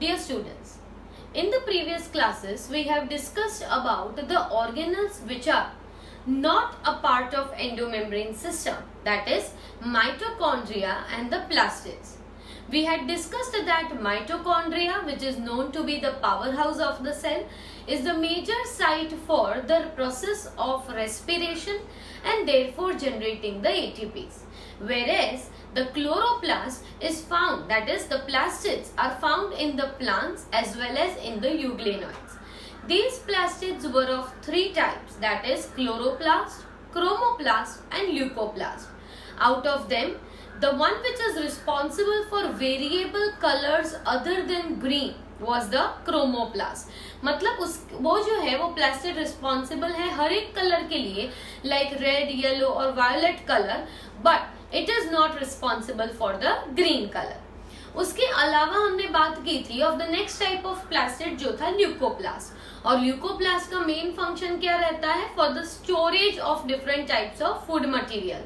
Dear students, in the previous classes we have discussed about the organelles which are not a part of endomembrane system, that is mitochondria and the plastids. We had discussed that mitochondria, which is known to be the powerhouse of the cell, is the major site for the process of respiration and therefore generating the ATPs. Whereas the chloroplast is found, that is the plastids are found in the plants as well as in the euglenoids. These plastids were of three types, that is chloroplast, chromoplast and leucoplast. Out of them, the one which is responsible for variable colors other than green was the chromoplast. मतलब वो जो है वो plastid responsible है हर एक colour के लिए, like red, yellow और violet colour, but it is not responsible for the green colour. उसके अलावा हमने बात की थी of the next type of plastid जो था ल्यूकोप्लास्ट. और ल्यूकोप्लास्ट का मेन फंक्शन क्या रहता है? For the storage of different types of food material,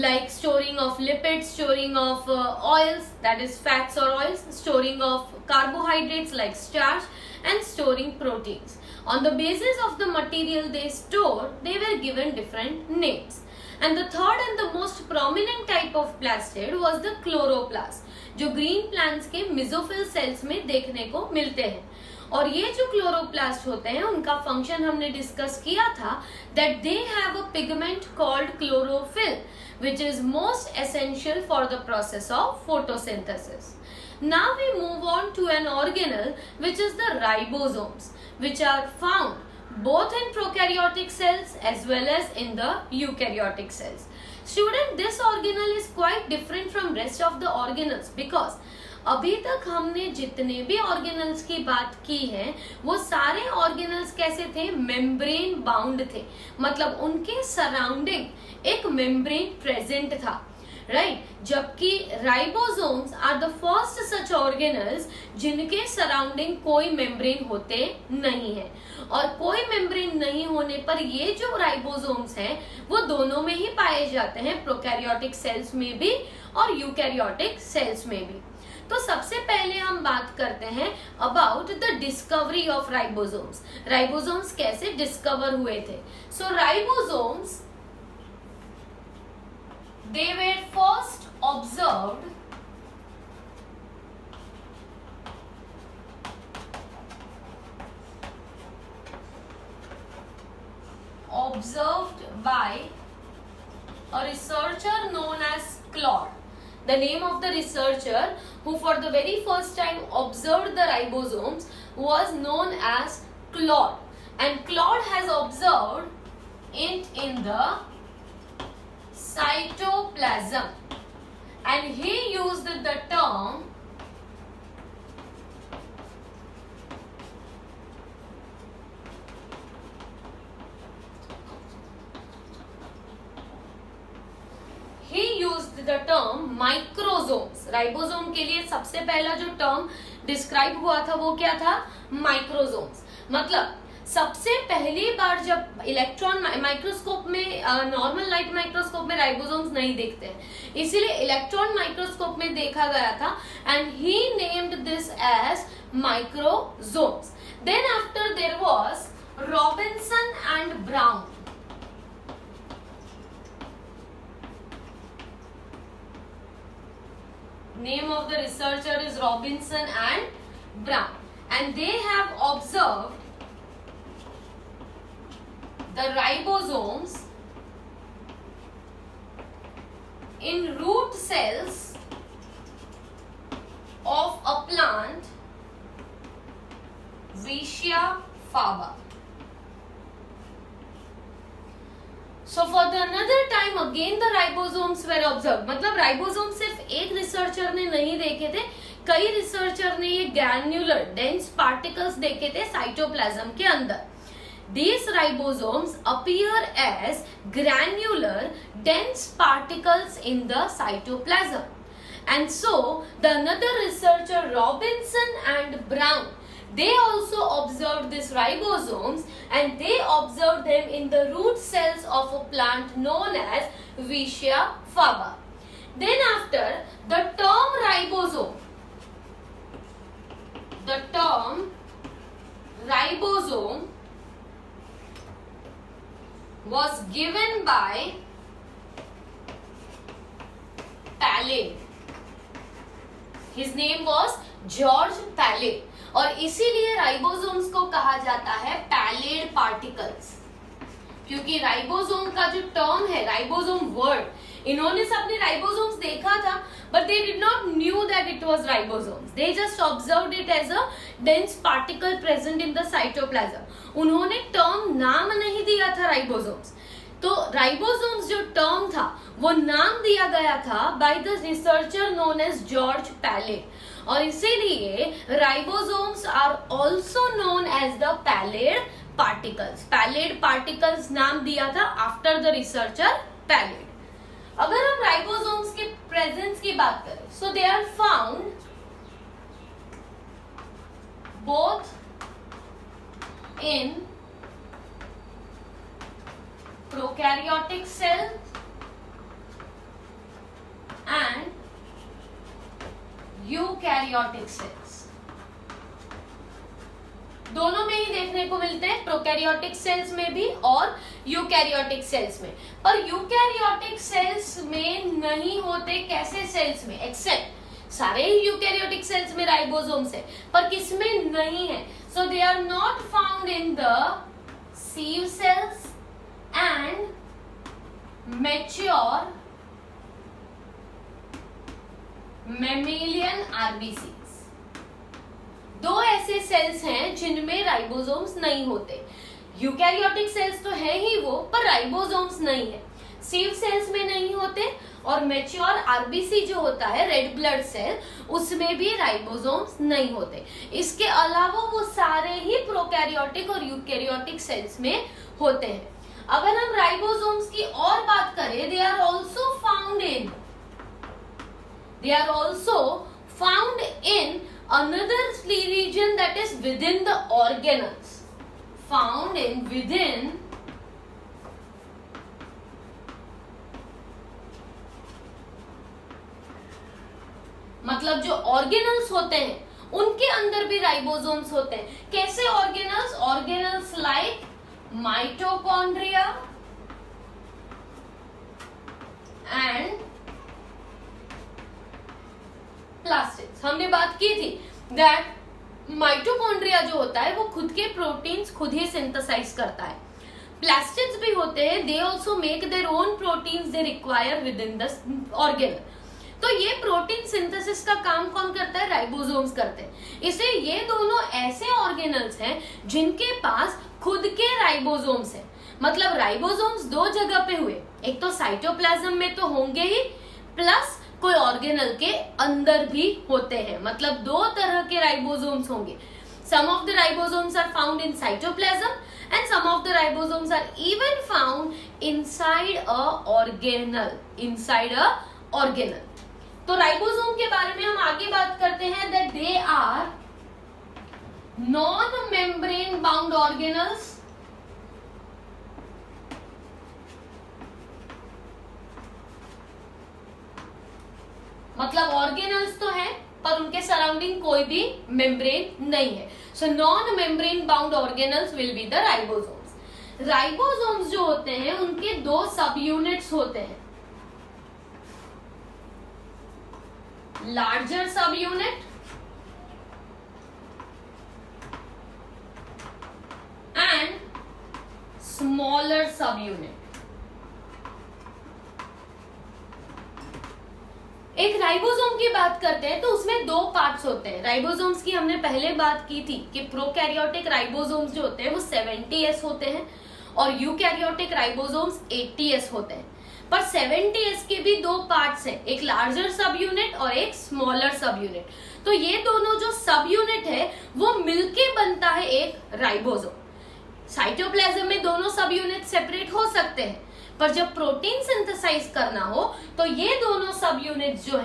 like storing of lipids, storing of oils, that is fats or oils, storing of carbohydrates like starch, and storing proteins. On the basis of the material they store, they were given different names. And the third and the most prominent type of plastid was the chloroplast, जो green plants के mesophyll cells में देखने को मिलते हैं. और ये जो क्लोरोप्लास्ट होते हैं उनका फंक्शन हमने डिस्कस किया था, that they have a pigment called chlorophyll which is most essential for the process of photosynthesis. Now we move on to an organelle which is the ribosomes, which are found both in prokaryotic cells as well as in the eukaryotic cells. Student, this organelle is quite different from rest of the organelles because अभी तक हमने जितने भी organelles की बात की है वो सारे ऑर्गेनल्स कैसे थे? मेम्ब्रेन बाउंड थे, मतलब उनके सराउंडिंग एक मेम्ब्रेन प्रेजेंट था, राइट? जबकि ribosomes are the first such organelles जिनके सराउंडिंग कोई मेम्ब्रेन होते नहीं है. और कोई मेम्ब्रेन नहीं होने पर ये जो राइबोसोम्स हैं वो दोनों में ही पाए जाते हैं, प्रोकैरियोटिक सेल्स में भी और यूकैरियोटिक सेल्स में भी. तो सबसे पहले हम बात करते हैं about the discovery of ribosomes. Ribosomes कैसे डिस्कवर हुए थे? So ribosomes they were first observed by a researcher known as Claude. The name of the researcher who for the very first time observed the ribosomes was known as Claude, and Claude has observed it in the cytoplasm, and he used the term microsomes. Ribosome के लिए सबसे पहला जो term describe हुआ था वो क्या था? माइक्रोसोम्स. मतलब सबसे पहली बार जब इलेक्ट्रॉन माइक्रोस्कोप में, नॉर्मल लाइट माइक्रोस्कोप में राइबोसोम्स नहीं दिखते हैं, इसीलिए इलेक्ट्रॉन माइक्रोस्कोप में देखा गया था, and he named this as microsomes. Then after there was Robinson and Brown. Name of the researcher is Robinson and Brown, and they have observed the ribosomes in root cells of a plant, Vicia faba. So for the another time again the ribosomes were observed. मतलब ribosome सिर्फ एक researcher ने नहीं देखे थे, कई researcher ने ये ग्रैन्युलर डेंस पार्टिकल्स देखे थे साइटोप्लाज्म के अंदर. These ribosomes appear as granular dense particles in the cytoplasm. And so the another researcher Robinson and Brown, they also observed these ribosomes, and they observed them in the root cells of a plant known as Vicia faba. Then after, the term ribosome term ribosome was given by Palade. His name was George Palade. और इसीलिए ribosomes को कहा जाता है pallid particles, क्योंकि ribosome का जो term है, राइबोसोम वर्ड, इन्होंने सबने राइबोसोम्स देखा था, but they did not knew that it was ribosomes. They just observed it as a dense particle present in the cytoplasm. उन्होंने टर्म नाम नहीं दिया था राइबोसोम्स. तो राइबोसोम्स जो टर्म था वो नाम दिया गया था by the researcher known as George Palade. और इसीलिए ribosomes are also known as the Palade particles. Palade particles नाम दिया था आफ्टर द रिसर्चर पैलेड. अगर हम राइबोसोम्स के प्रेजेंस की बात करें, so they are found both in prokaryotic cell and eukaryotic cells. दोनों में ही देखने को मिलते हैं, प्रोकैरियोटिक सेल्स में भी और यूकैरियोटिक सेल्स में. पर यूकैरियोटिक सेल्स में नहीं होते. कैसे सेल्स में? एक्सेप्ट सारे ही यूकैरियोटिक सेल्स में राइबोसोम्स है, पर किसमें नहीं है? So they are not found in the sieve cells and mature mammalian RBCs. दो ऐसे सेल्स हैं जिनमें राइबोसोम्स नहीं होते. यूकैरियोटिक सेल्स तो है ही वो, पर राइबोसोम्स नहीं है. सीव सेल्स में नहीं होते और मैच्योर आरबीसी जो होता है, रेड ब्लड सेल, उसमें भी राइबोसोम्स नहीं होते. इसके अलावा वो सारे ही प्रोकैरियोटिक और यूकैरियोटिक सेल्स में होते हैं. अगर हम राइबोसोम्स की और बात करें, they are also found in another region that is within the organelles. Found in within मतलब जो ऑर्गेनल्स होते हैं उनके अंदर भी राइबोसोम्स होते हैं. कैसे organelles? Organelles like mitochondria and plastids. हमने बात की थी दैट माइटोकॉन्ड्रिया जो होता है वो खुद के प्रोटीन्स खुद ही सिंथेसाइज करता है. प्लास्टिड्स भी होते हैं, they also make their own proteins they require with in the organelle. तो ये प्रोटीन सिंथेसिस का काम कौन करता है? राइबोसोम्स करते हैं. इसलिए ये दोनों ऐसे ऑर्गेनल्स हैं जिनके पास खुद के राइबोसोम्स हैं. मतलब राइबोसोम्स दो जगह पे हुए, एक तो साइटोप्लाज्म में तो होंगे ही, प्लस कोई ऑर्गेनल के अंदर भी होते हैं. मतलब दो तरह के राइबोसोम्स होंगे. Some of the ribosomes are found in cytoplasm and some of the ribosomes are even found inside a organelle. तो राइबोसोम के बारे में हम आगे बात करते हैं that they are non membrane bound organelles मतलब ऑर्गेनल्स तो हैं पर उनके सराउंडिंग कोई भी मेम्ब्रेन नहीं है. So non membrane bound organelles will be the ribosomes. Ribosomes जो होते हैं उनके दो सब यूनिट्स होते हैं. लार्जर सब यूनिट एंड स्मॉलर सब यूनिट. एक राइबोसोम की बात करते हैं तो उसमें दो पार्ट्स होते हैं. राइबोसोम्स की हमने पहले बात की थी कि प्रोकैरियोटिक राइबोसोम्स जो होते हैं वो 70S होते हैं और यूकैरियोटिक राइबोसोम्स 80S होते हैं. पर 70S के भी दो पार्ट्स हैं, एक लार्जर सब यूनिट और एक स्मॉलर सब यूनिट. तो ये दोनों जो सब यूनिट है वो मिलके बनता है एक राइबोसोम. साइटोप्लाज्म में दोनों सब यूनिट सेपरेट हो सकते हैं, पर जब प्रोटीन सिंथेसाइज करना हो तो ये दोनों सब यूनिट्स जो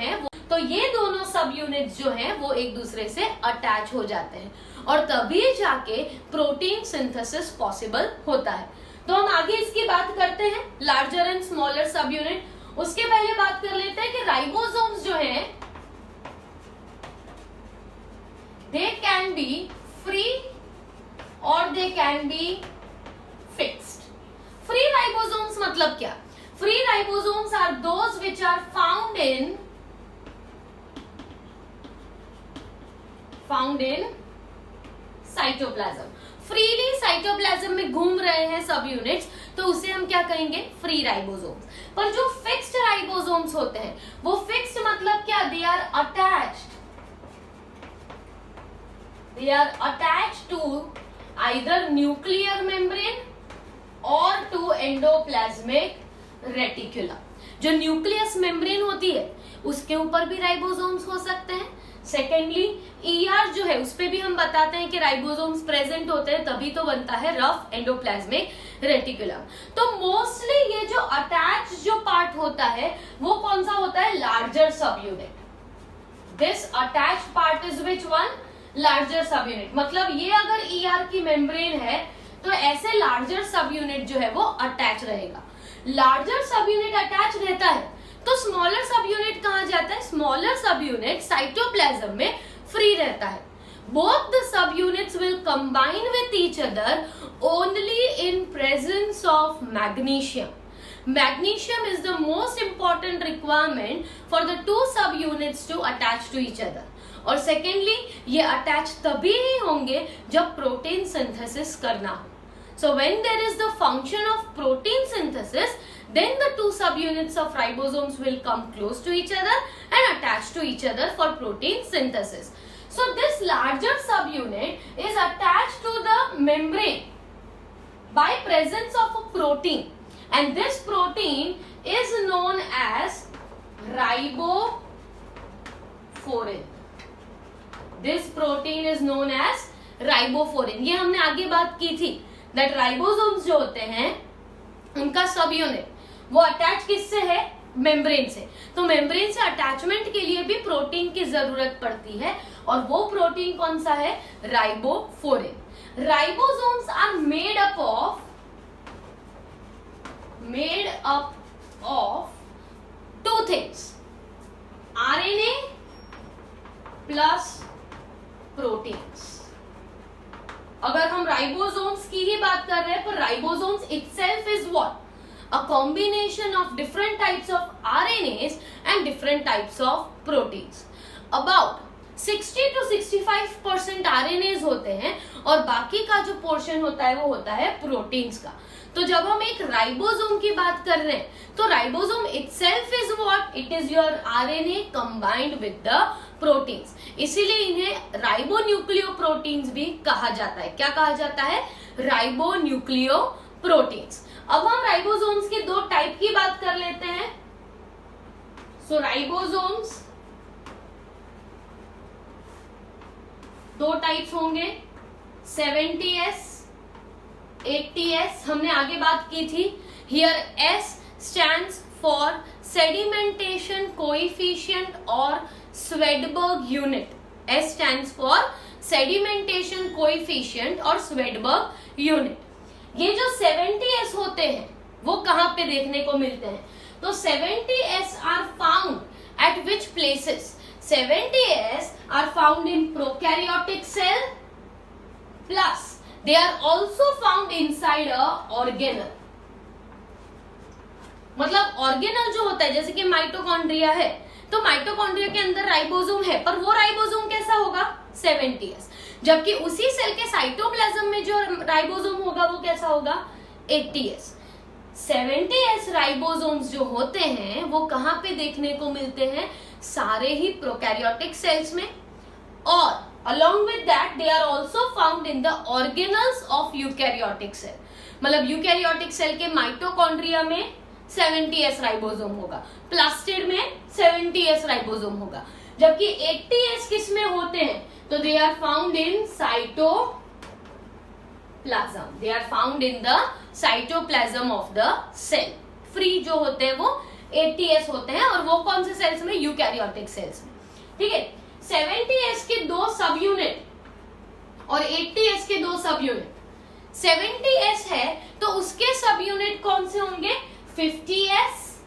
हैं वो एक दूसरे से अटैच हो जाते हैं और तभी जाके प्रोटीन सिंथेसिस पॉसिबल होता है. तो हम आगे इसकी बात करते हैं लार्जर एंड स्मॉलर सब यूनिट. उसके पहले बात कर लेते हैं कि राइबोसोम्स जो हैं they can be found in cytoplasm. Freely cytoplasm में घूम रहे हैं सब यूनिट्स, तो उसे हम क्या कहेंगे, फ्री राइबोसोम्स। पर जो फिक्स्ड राइबोसोम्स होते हैं, वो फिक्स्ड मतलब क्या, they are attached to either nuclear membrane और टू एंडोप्लाज्मिक रेटिकुलम। जो न्यूक्लियस मेम्ब्रेन होती है उसके ऊपर भी राइबोसोम्स हो सकते हैं। सेकेंडली ईआर जो है उस पे भी हम बताते हैं कि राइबोसोम्स प्रेजेंट होते हैं, तभी तो बनता है रफ एंडोप्लाज्मिक रेटिकुलम। तो मोस्टली ये जो अटैच जो पार्ट होता है वो कौन सा होता है, लार्जर सब unit. This attach part is which one, larger सब यूनिट। मतलब ये अगर ईआर की मेम्ब्रेन है तो ऐसे लार्जर सब यूनिट जो है वो अटैच रहेगा। लार्जर सब यूनिट अटैच रहता है तो स्मॉलर सब यूनिट कहां जाता है, स्मॉलर सब यूनिट साइटोप्लाज्म में फ्री रहता है। Both the sub units will combine with each other only in presence of magnesium. Magnesium is the most important requirement for the two subunits to attach to each other. और secondly ये attach तभी ही होंगे जब protein synthesis करना हो। So when there is the function of protein synthesis, then the two subunits of ribosomes will come close to each other and attach to each other for protein synthesis. So this larger subunit is attached to the membrane by presence of a protein. And this protein is known as riboforin. This protein is known as riboforin. ये हमने आगे बात की थी that ribosomes जो होते हैं उनका सब यूनिट वो अटैच किससे है, मेम्ब्रेन से। तो मेम्ब्रेन से अटैचमेंट के लिए भी प्रोटीन की जरूरत पड़ती है और वो प्रोटीन कौन सा है, ribophorin. Ribosomes are made up of two things, RNA plus proteins। अगर हम राइबोसोम्स की ही बात कर रहे हैं, पर ribosomes itself is what? A combination of different types of RNAs and different types of proteins. About 60 to 65% RNAs होते हैं और बाकी का जो पोर्शन होता है वो होता है प्रोटीन्स का। तो जब हम एक राइबोसोम की बात कर रहे हैं तो ribosome itself is what? It is your RNA combined with the proteins। इसीलिए इन्हें राइबोन्यूक्लियोप्रोटीन्स भी कहा जाता है। क्या कहा जाता है, राइबोन्यूक्लियोप्रोटीन्स। अब हम राइबोसोम्स के दो टाइप की बात कर लेते हैं। सो राइबोसोम्स दो टाइप्स होंगे, 70S 80S। हमने आगे बात की थी। Here S stands for sedimentation coefficient or Svedberg unit. S stands for sedimentation coefficient or Svedberg unit. ये जो 70S होते हैं वो कहां पे देखने को मिलते हैं, तो 70S are found at which places, 70S are found in prokaryotic cell plus they are also found inside a organelle। मतलब ऑर्गेनल जो होता है, जैसे कि माइटोकॉन्ड्रिया है, तो माइटोकॉन्ड्रिया के अंदर राइबोसोम है, पर वो राइबोसोम कैसा होगा, 70S। जबकि उसी सेल के साइटोप्लाज्म में जो राइबोसोम होगा वो कैसा होगा, 80S। 70S राइबोसोम्स जो होते हैं वो कहां पे देखने को मिलते हैं, सारे ही प्रोकैरियोटिक सेल्स में, और along with that they are also found in the organelles of eukaryotic cell। मतलब यूकैरियोटिक सेल के माइटोकॉन्ड्रिया में 70S राइबोसोम होगा, प्लास्टिड में 70S राइबोसोम होगा, जबकि 80S किस में होते हैं, तो they are found in cytoplasm. They are found in the cytoplasm of the cell. Free जो होते हैं वो 80S होते हैं, और वो कौन से सेल्स में, यूकैरियोटिक सेल्स में। ठीक है, 70S के दो सब यूनिट और 80S के दो सब यूनिट। 70S है तो उसके सब यूनिट कौन से होंगे, 50S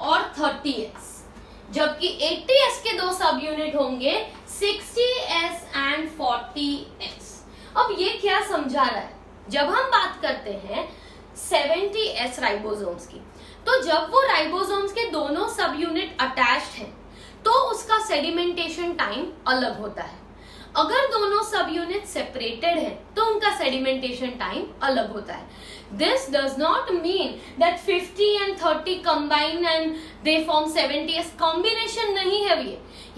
और 30S, जबकि 80S के दो सब यूनिट होंगे 60S एंड 40S। अब ये क्या समझा रहा है, जब हम बात करते हैं 70S राइबोसोम्स की, तो जब वो राइबोसोम्स के दोनों सब यूनिट अटैच्ड हैं तो उसका सेडिमेंटेशन टाइम अलग होता है। अगर दोनों सब यूनिट सेपरेटेड है तो उनका सेडिमेंटेशन टाइम अलग होता है. This does not mean that 50 and 30 combine and they form 70s. Combination नहीं है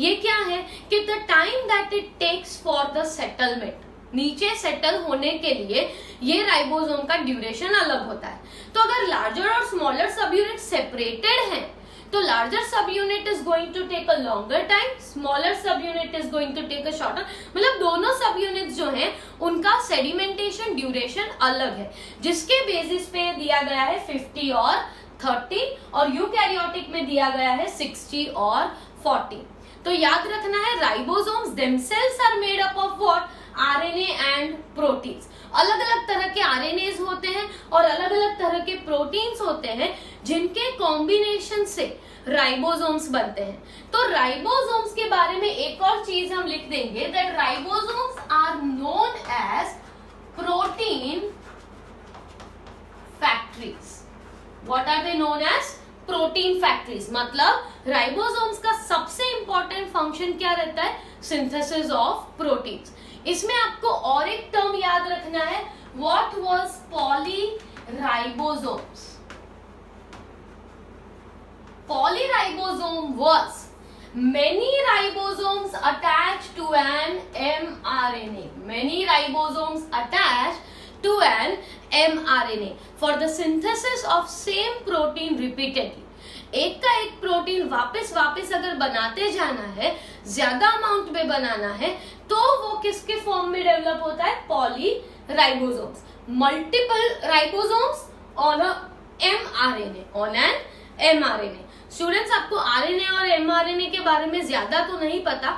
ये क्या है कि the time that it takes for the settlement, नीचे सेटल होने के लिए ये राइबोसोम का ड्यूरेशन अलग होता है. तो अगर लार्जर और स्मॉलर सब यूनिट सेपरेटेड हैं तो लार्जर सब unit is going to take a longer time, smaller सब unit is going to take a shorter. मतलब दोनों सब यूनिट्स जो हैं उनका सेडिमेंटेशन ड्यूरेशन अलग है, जिसके बेसिस पे दिया गया है 50 और 30 और यूकैरियोटिक में दिया गया है 60 और 40. तो याद रखना है ribosomes themselves are made up of what, RNA and proteins. अलग अलग तरह के आरएनएज होते हैं और अलग अलग तरह के प्रोटीन्स होते हैं जिनके कॉम्बिनेशन से राइबोसोम्स बनते हैं. तो राइबोसोम्स के बारे में एक और चीज हम लिख देंगे, that ribosomes are known as protein factories. What are they known as? Protein factories. मतलब राइबोसोम्स का सबसे इंपॉर्टेंट फंक्शन क्या रहता है? Synthesis of proteins. इसमें आपको और एक टर्म याद रखना है, what was polyribosomes. Polyribosome was many ribosomes attached to an mRNA. Many ribosomes attached to an mRNA for the synthesis of same protein repeatedly. एक का एक प्रोटीन वापस अगर बनाते जाना है, ज्यादा अमाउंट में बनाना है, तो वो किसके फॉर्म में डेवलप होता है? Polyribosomes. Multiple ribosomes on an mRNA. Students, आपको आरएनए और एमआरएनए के बारे में ज्यादा तो नहीं पता,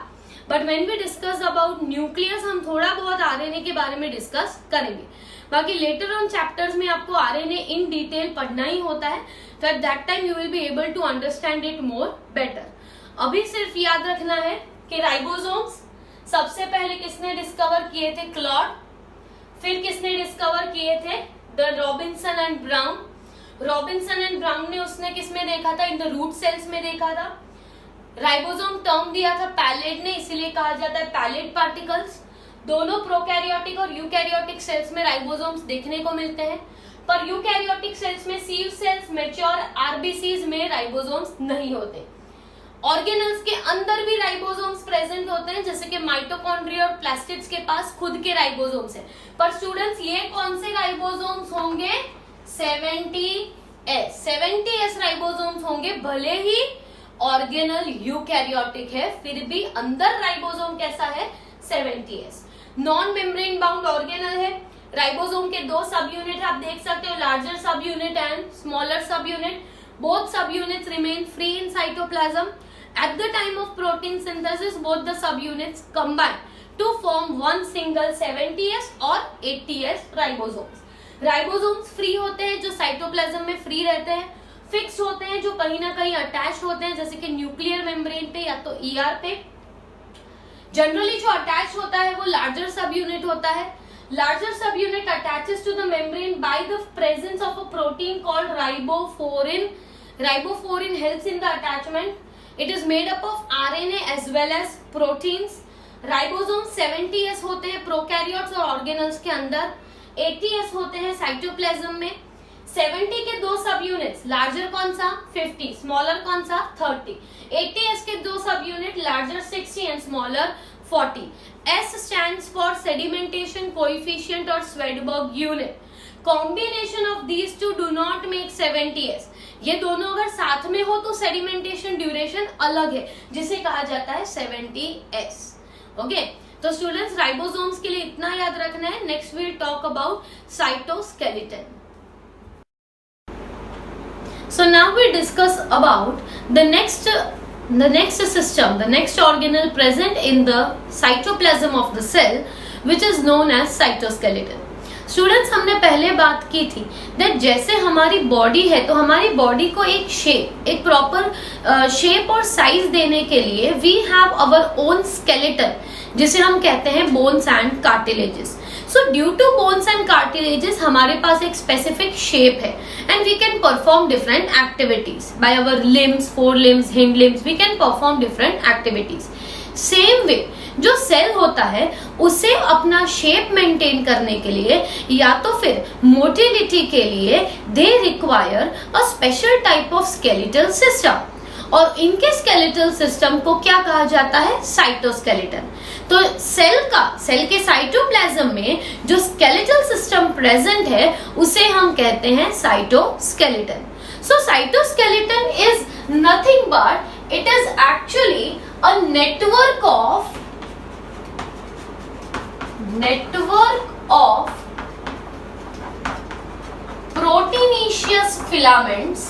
but when we discuss about nucleus हम थोड़ा बहुत आरएनए के बारे में डिस्कस करेंगे. बाकी लेटर ऑन चैप्टर्स में आपको आरएनए इन डिटेल पढ़ना ही होता है, तो at that time you will be able to understand it more better. अभी सिर्फ याद रखना है कि राइबोसोम्स सबसे पहले किसने डिस्कवर किए थे? क्लॉड. फिर किसने डिस्कवर किए थे? The Robinson and brown. Robinson and brown ने उसने किसमें देखा था? इन द रूट सेल्स में देखा था. राइबोसोम टर्म दिया था पैलेट ने, इसीलिए कहा जाता है पैलेट पार्टिकल्स. दोनों प्रोकैरियोटिक और यूकैरियोटिक सेल्स में राइबोसोम्स देखने को मिलते हैं, पर यूकैरियोटिक सेल्स में, सिव सेल्स, मैच्योर आरबीसीज में राइबोसोम्स नहीं होते. ऑर्गेनल्स के अंदर भी राइबोसोम्स प्रेजेंट होते हैं, जैसे कि माइटोकॉन्ड्रिया और प्लास्टिड्स के पास खुद के राइबोसोम्स हैं. पर स्टूडेंट्स, ये कौन से राइबोसोम्स होंगे? 70s राइबोसोम्स होंगे. भले ही ऑर्गेनल यूकैरियोटिक है, फिर भी अंदर राइबोसोम कैसा है? 70s. Non membrane bound organelle है. राइबोसोम के दो सब यूनिट आप देख सकते हो, लार्जर सब यूनिट एंड स्मॉलर सब unit. Both subunits remain free in cytoplasm. At the time of protein synthesis, both the subunits combine to form one single 70s और 80s ribosomes. राइबोसोम्स फ्री होते हैं जो cytoplasm में free रहते हैं, fix होते हैं जो कहीं ना कहीं अटैच होते हैं, जैसे कि न्यूक्लियर मेम्ब्रेन पे या तो ईआर पे. जनरली जो अटैच होता है वो लार्जर सब यूनिट होता है. लार्जर सब unit attaches to the membrane by the presence of a protein called ribophorin. Ribophorin helps in the attachment. It is made up of RNA as well as proteins. Ribosome 70s होते हैं prokaryotes और organelles के अंदर, 80s होते हैं cytoplasm में. 70 के दो सब यूनिट्स, लार्जर कौन सा? 50, स्मॉलर कौन सा? 30. 80s के दो सब unit, larger 60 and smaller 40. S stands for sedimentation coefficient और Swedberg unit. Combination of these two do not make 70s. ये दोनों अगर साथ में हो तो सेडिमेंटेशन ड्यूरेशन अलग है, जिसे कहा जाता है 70s. ओके, तो स्टूडेंट्स, राइबोसोम्स के लिए इतना याद रखना है. Next we'll talk about cytoskeleton. So now we discuss about the next system, the next organelle present in the cytoplasm of the cell, which is known as cytoskeleton. Students, हमने पहले बात की थी दैट जैसे हमारी बॉडी है तो हमारी बॉडी को एक शेप, एक प्रॉपर शेप और साइज देने के लिए we have our own skeleton, जिसे हम कहते हैं bones and cartilages. So due to bones and cartilages हमारे पास एक स्पेसिफिक शेप है and we can perform different activities by our limbs, fore limbs, hind limbs. We can perform different activities. Same way जो cell होता है उसे अपना shape maintain करने के लिए या तो फिर मोटिलिटी के लिए they require a special type of skeletal system, और इनके स्केलेटल सिस्टम को क्या कहा जाता है? साइटोस्केलेटन। तो सेल के साइटोप्लाज्म में जो स्केलेटल सिस्टम प्रेजेंट है उसे हम कहते हैं cytoskeleton. So cytoskeleton is nothing but it is actually a network of proteinaceous filaments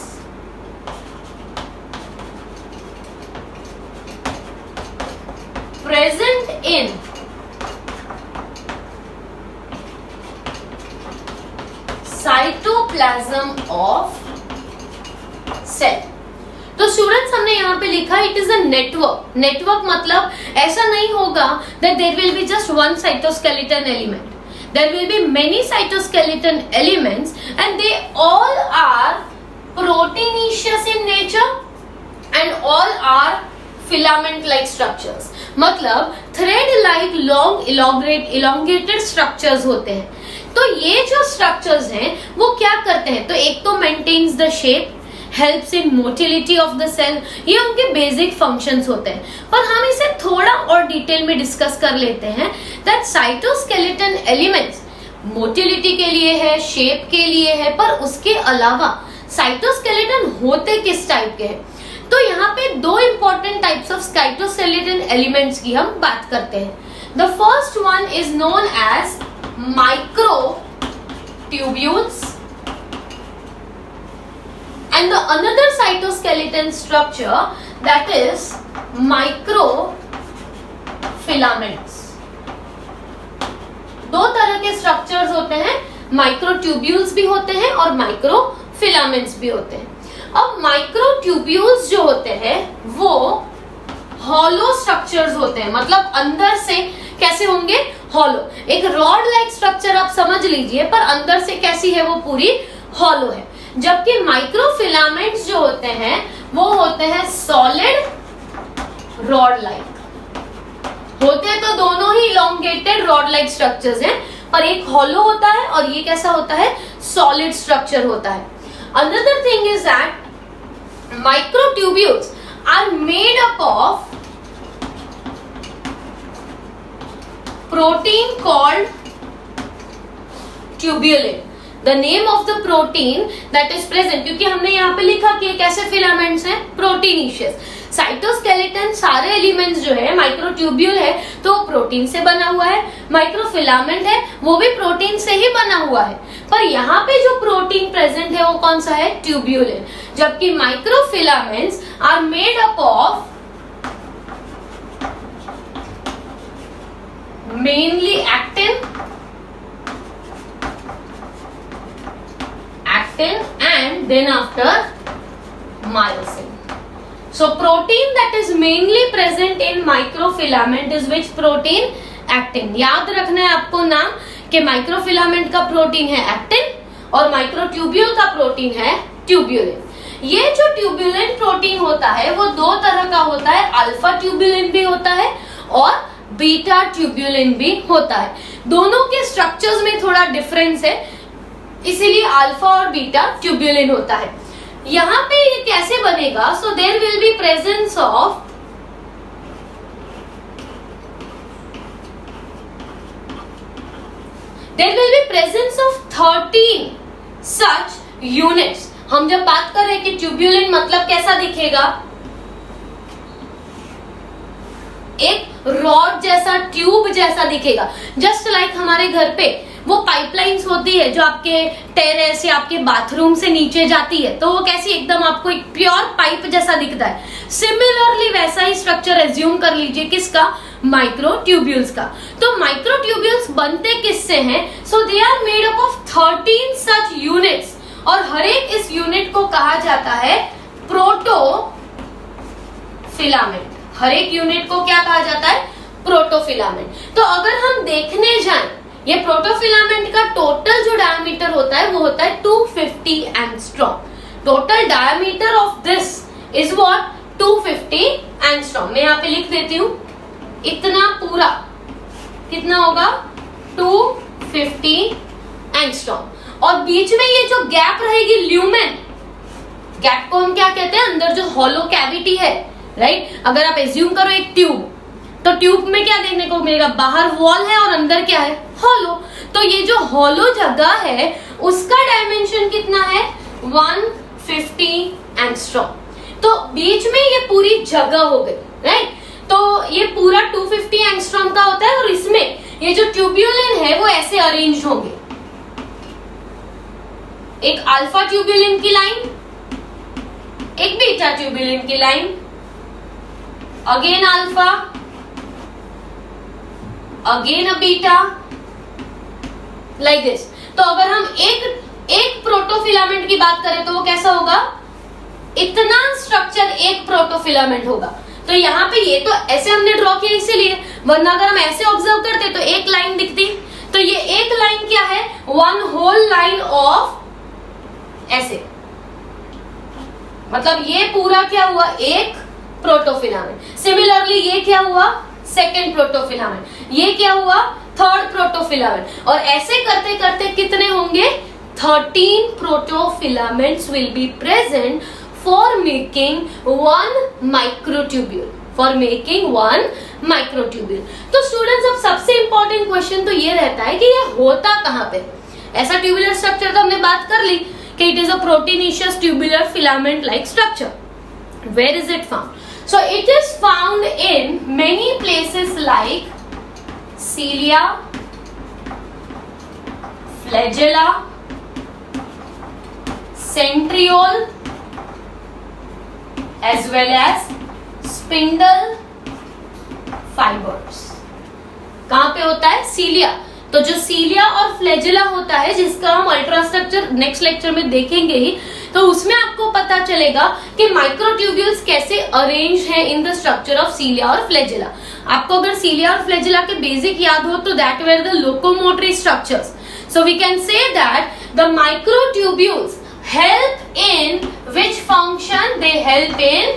present in cytoplasm of cell। तो स्टूडेंट्स हमने यहाँ पे लिखा इट इज अ नेटवर्क मतलब ऐसा नहीं होगा that there will be just one cytoskeleton element, there will be many cytoskeleton elements and they all are proteinaceous in nature and all are filament like structures। मतलब thread like long elongated structures होते हैं। तो ये जो structures हैं वो क्या करते हैं? तो एक तो maintains the shape, helps in motility of the cell, ये उनके बेसिक फंक्शंस होते हैं। पर हम इसे थोड़ा और डिटेल में डिस्कस कर लेते हैं दैट साइटोस्केलेटन एलिमेंट्स मोटिलिटी के लिए है, शेप के लिए है, पर उसके अलावा साइटोस्केलेटन होते किस टाइप के हैं? तो यहाँ पे दो important types of cytoskeleton elements की हम बात करते हैं। The first one is known as microtubules and the another cytoskeleton structure that is microfilaments। दो तरह के स्ट्रक्चर्स होते हैं, माइक्रोट्यूब्यूल्स भी होते हैं और माइक्रोफिलामेंट्स भी होते हैं। अब माइक्रोट्यूब्यूल्स जो होते हैं वो हॉलो स्ट्रक्चर्स होते हैं, मतलब अंदर से कैसे होंगे? हॉलो। एक रॉड लाइक स्ट्रक्चर आप समझ लीजिए, पर अंदर से कैसी है? वो पूरी हॉलो है। जबकि माइक्रोफिलामेंट्स जो होते हैं वो होते हैं सॉलिड रॉड लाइक। होते तो दोनों ही इलोंगेटेड रॉड लाइक स्ट्रक्चर्स हैं, पर एक हॉलो होता है और ये कैसा होता है? सॉलिड स्ट्रक्चर होता है। Another thing is that microtubules are made up of protein called tubulin. The name of the protein that is present, क्योंकि हमने यहाँ पे लिखा कि कैसे फिलामेंट्स हैं? प्रोटीनीशियस। साइटोस्केलेटन सारे एलिमेंट्स जो है, माइक्रोट्यूब्यूल है तो प्रोटीन से बना हुआ है, माइक्रोफिलामेंट है वो भी प्रोटीन से ही बना हुआ है, पर यहाँ पे जो प्रोटीन प्रेजेंट है वो कौन सा है? ट्यूब्यूलिन। जबकि microfilaments are made up of mainly actin and then after myosin। So protein that is mainly present in microfilament is which protein? Actin। याद रखना है आपको नाम कि माइक्रोफिलामेंट का प्रोटीन है एक्टिन और माइक्रोट्यूब्यूल का प्रोटीन है ट्यूब्यूलिन। ये जो ट्यूब्यूलिन प्रोटीन होता है वो दो तरह का होता है, अल्फा ट्यूब्यूलिन भी होता है और बीटा ट्यूब्यूलिन भी होता है। दोनों के स्ट्रक्चर्स में थोड़ा डिफरेंस है, इसीलिए अल्फा और बीटा ट्यूब्यूलिन होता है। यहाँ पे ये कैसे बनेगा? So there will be presence of there will be presence of 13 such units. हम जब बात कर रहे हैं कि ट्यूब्यूलिन मतलब कैसा दिखेगा? एक रॉड जैसा, ट्यूब जैसा दिखेगा, जस्ट लाइक हमारे घर पे वो पाइपलाइंस होती है जो आपके टेरेस या आपके बाथरूम से नीचे जाती है, तो वो कैसी एकदम आपको एक प्योर पाइप जैसा दिखता है। सिमिलरली वैसा ही स्ट्रक्चर एज्यूम कर लीजिए किसका? माइक्रोट्यूब्यूल्स का। तो माइक्रोट्यूब्यूल्स बनते किससे हैं? So they are made up of 13 such units और हर एक इस यूनिट को कहा जाता है प्रोटोफिलामेंट। हर एक यूनिट को क्या कहा जाता है? प्रोटोफिलामेंट। तो अगर हम देखने जाएं, ये प्रोटोफिलामेंट का टोटल जो डायमीटर होता है वो होता है 250 angstrom. Total diameter of this is what? 250 angstrom. मैं यहाँ पे लिख देती हूँ इतना पूरा कितना होगा 250 एंगस्ट्रॉम। और बीच में ये जो गैप रहेगी ल्यूमेन, गैप को हम क्या कहते हैं, अंदर जो हॉलो कैविटी है, राइट। अगर आप एज्यूम करो एक ट्यूब, तो ट्यूब में क्या देखने को मिलेगा, बाहर वॉल है और अंदर क्या है, हॉलो। तो ये जो हॉलो जगह है उसका डायमेंशन कितना है 150 एंगस्ट्रॉम। तो बीच में ये पूरी जगह हो गई, राइट। तो ये पूरा 250 एंगस्ट्रॉम का होता है और इसमें ये जो ट्यूब्यूलिन है वो ऐसे अरेंज होंगे, एक अल्फा ट्यूब्यूलिन की लाइन, एक बीटा ट्यूब्यूलिन की line, again alpha, again a beta, like this. तो अगर हम एक प्रोटोफिलामेंट की बात करें तो वो कैसा होगा, इतना स्ट्रक्चर एक प्रोटोफिलामेंट होगा। तो यहाँ पे ये तो ऐसे हमने ड्रॉ किया इसीलिए, वरना अगर हम ऐसे ऑब्जर्व करते तो एक लाइन दिखती। तो ये एक लाइन क्या है, वन होल लाइन ऑफ ऐसे, मतलब ये पूरा क्या हुआ, एक प्रोटोफिलामेंट। सिमिलरली ये क्या हुआ, सेकेंड प्रोटोफिलामेंट, ये क्या हुआ, थर्ड प्रोटोफिलामेंट। और ऐसे करते करते कितने होंगे, 13 protofilaments will be present for making one microtubule, for making one microtubule। तो स्टूडेंट्स अब सबसे इंपॉर्टेंट क्वेश्चन तो ये रहता है कि ये होता कहाँ पे। ऐसा ट्यूबुलर स्ट्रक्चर तो हमने बात कर ली कि it is a proteinaceous tubular filament like structure. Where is it found? So it is found in many places like cilia, flagella, centriole, as well as spindle fibers। कहां पे होता है, सीलिया। तो जो सीलिया और फ्लैजेला होता है, जिसका हम अल्ट्रास्ट्रक्चर नेक्स्ट लेक्चर में देखेंगे ही, तो उसमें आपको पता चलेगा कि माइक्रोट्यूब्यूल्स कैसे अरेंज हैं इन द स्ट्रक्चर ऑफ सीलिया और फ्लैजेला। आपको अगर सीलिया और फ्लैजेला के बेसिक याद हो तो that were the locomotory structures. So we can say that the microtubules help in which function? They help in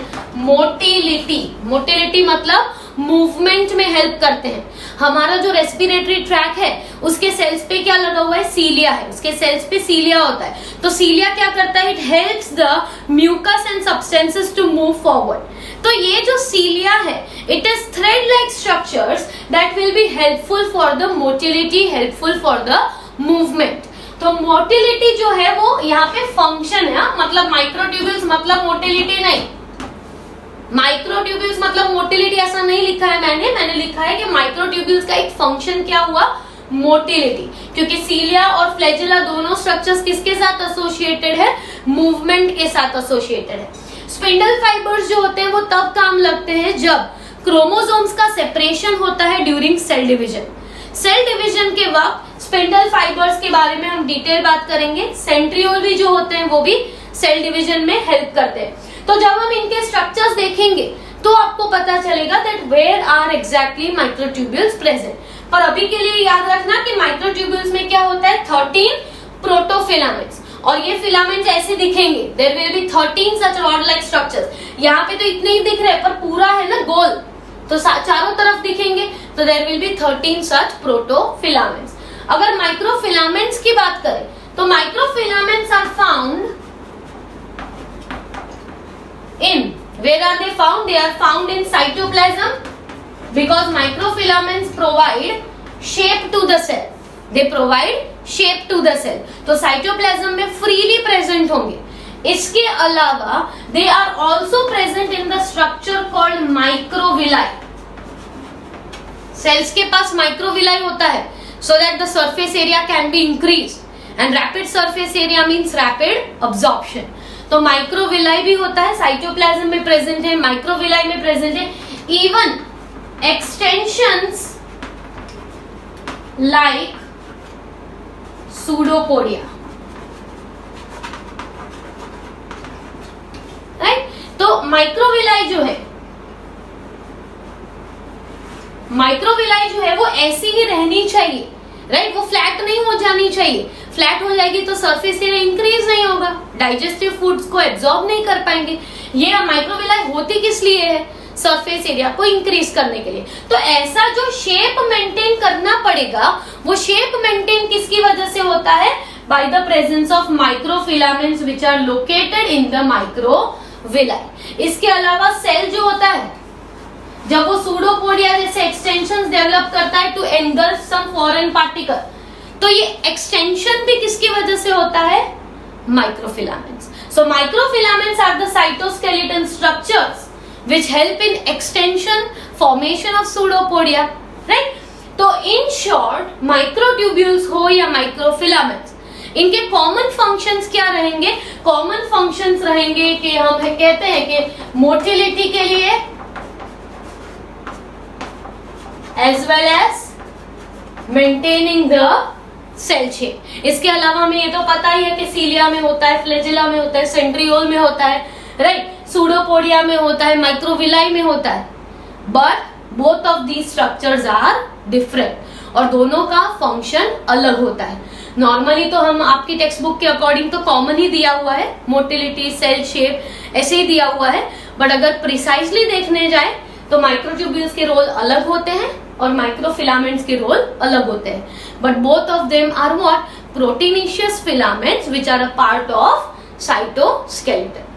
motility। motility मतलब मूवमेंट में हेल्प करते हैं। हमारा जो रेस्पिरेटरी ट्रैक है उसके सेल्स पे क्या लगा हुआ है, सीलिया है, उसके सेल्स पे सीलिया होता है। तो सीलिया क्या करता है, it helps the mucus and substances to move forward. तो ये जो सीलिया है, it is thread like structures that will be helpful for the motility, helpful for the movement. तो मोटिलिटी जो है वो यहाँ पे फंक्शन है, मतलब माइक्रोट्यूब्यूल्स मतलब मोटिलिटी नहीं, माइक्रोट्यूब्यूल्स मतलब मोटिलिटी ऐसा नहीं लिखा है मैंने लिखा है कि माइक्रोट्यूब्यूल्स का एक फंक्शन क्या हुआ, मोटिलिटी। क्योंकि सीलिया और फ्लैजेला दोनों स्ट्रक्चर्स किसके साथ एसोसिएटेड है, मूवमेंट के साथ एसोसिएटेड है। स्पिंडल फाइबर्स जो होते हैं वो तब काम लगते हैं जब क्रोमोसोम्स का सेपरेशन होता है during cell division. Cell division के वक्त स्पिंडल फाइबर्स के बारे में हम डिटेल बात करेंगे। सेंट्रियोल भी जो होते हैं वो भी सेल डिवीजन में हेल्प करते हैं। तो जब हम इनके स्ट्रक्चर्स देखेंगे तो आपको पता चलेगा that where are exactly microtubules present. पर अभी के लिए याद रखना कि माइक्रोट्यूब्यूल्स में क्या होता है, 13 प्रोटोफिलामेंट्स, और ये फिलामेंट्स ऐसे दिखेंगे, there will be 13 such rod like structures. यहाँ पे तो इतने ही दिख रहे हैं पर पूरा है ना गोल, तो चारों तरफ दिखेंगे, तो there will be 13 such protofilaments. अगर माइक्रोफिलामेंट्स की बात करें तो microfilaments are found in, where are they found? They are found in cytoplasm because microfilaments provide shape to the cell, they provide shape to the cell। तो cytoplasm में freely present होंगे। इसके अलावा they are also present in the structure called microvilli। cells के पास microvilli होता है so that the surface area can be increased, and rapid surface area means rapid absorption। तो microvilli भी होता है, साइटोप्लाज्म में प्रेजेंट है, माइक्रोविलाई में प्रेजेंट है। Even extensions like pseudopodia, right. तो माइक्रोविलाई जो है, माइक्रोविलाई जो है वो ऐसी ही रहनी चाहिए, राइट। वो फ्लैट नहीं हो जानी चाहिए। फ्लैट हो जाएगी तो सरफेस एरिया इंक्रीज नहीं होगा, डाइजेस्टिव फूड्स को एब्जॉर्ब नहीं कर पाएंगे। ये माइक्रोविलाई होती किस लिए है, सरफेस एरिया को इंक्रीज करने के लिए। तो ऐसा जो शेप मेंटेन करना पड़ेगा, वो शेप मेंटेन किसकी वजह से होता है? By the presence of microfilaments which are located in the microvilli. इसके अलावा सेल जो होता है, जब वो सूडोपोडिया जैसे एक्सटेंशंस डेवलप करता है to engulf some foreign particle, तो ये एक्सटेंशन भी किसकी वजह से होता है? Microfilaments. So microfilaments are the cytoskeleton structures which help in extension formation of pseudopodia, right? तो in short microtubules हो या microfilaments, इनके कॉमन फंक्शंस क्या रहेंगे? कॉमन फंक्शंस रहेंगे कि हम कहते हैं कि मोटिलिटी के लिए as well as maintaining the cell shape. इसके अलावा हमें ये तो पता ही है कि सीलिया में होता है, फ्लैजिला में होता है, सेंट्रियोल में होता है, राइट? सूडोपोडिया में होता है, माइक्रोविलाई में होता है। But both of these structures are different और दोनों का फंक्शन अलग होता है। नॉर्मली तो हम आपकी टेक्स्ट बुक के अकॉर्डिंग तो कॉमन ही दिया हुआ है, मोटिलिटी, सेल शेप ऐसे ही दिया हुआ है। बट अगर प्रिसाइसली देखने जाए तो माइक्रोट्यूब्यूल्स के रोल अलग होते हैं और माइक्रोफिलामेंट्स के रोल अलग होते हैं। But both of them are what? Proteinaceous filaments which are a part of cytoskeleton.